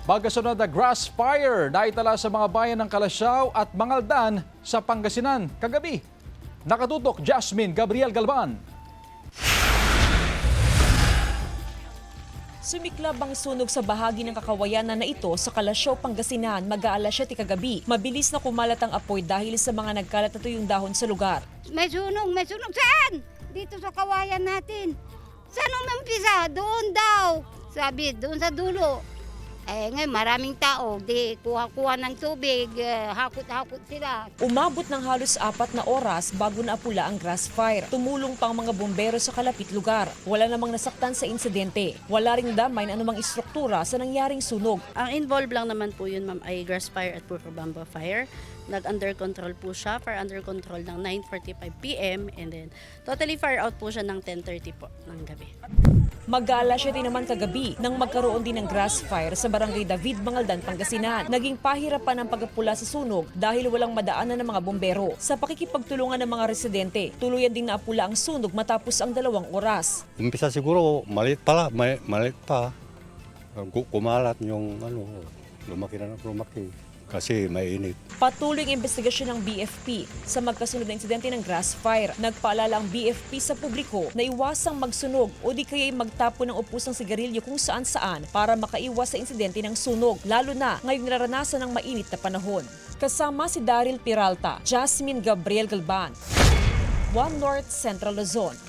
Magkasunod na grass fire na itala sa mga bayan ng Calasiao at Mangaldan sa Pangasinan kagabi. Nakatutok Jasmine Gabriel Galban. Sumiklab ang sunog sa bahagi ng kakawayanan na ito sa Calasiao, Pangasinan mag-aalas 7 kagabi. Mabilis na kumalat ang apoy dahil sa mga nagkalat na tuyong dahon sa lugar. May sunog saan? Dito sa kawayan natin. Saan umampisa? Doon daw. Sabi, doon sa dulo. Ngayon maraming tao, di kuha-kuha ng tubig, hakot-hakot sila. Umabot ng halos 4 na oras bago naapula ang grass fire. Tumulong pang mga bumbero sa kalapit lugar. Wala namang nasaktan sa insidente. Wala ring damay na anumang istruktura sa nangyaring sunog. Ang involved lang naman po yun, ma'am, ay grass fire at Purubamba fire. Nag-under control po siya, fire under control ng 9:45 PM and then totally fire out po siya ng 10:30 po ng gabi. Mag-aalas 7 naman kagabi nang magkaroon din ng grass fire sa barangay David, Mangaldan, Pangasinan. Naging pahirapan ang pagpula sa sunog dahil walang madaanan ng mga bumbero. Sa pakikipagtulungan ng mga residente, tuluyan din naapula ang sunog matapos ang 2 oras. Umpisa siguro, maliit pa. Kumalat yung lumaki na lumaki. Kasi mainit. Patuloy ang investigasyon ng BFP sa magkasunod na insidente ng grass fire. Nagpaalala ang BFP sa publiko na iwasang magsunog o di kaya'y magtapon ng upusang sigarilyo kung saan-saan para makaiwas sa insidente ng sunog, lalo na ngayong naranasan ng mainit na panahon. Kasama si Daryl Peralta, Jasmine Gabriel Galban, One North Central Luzon.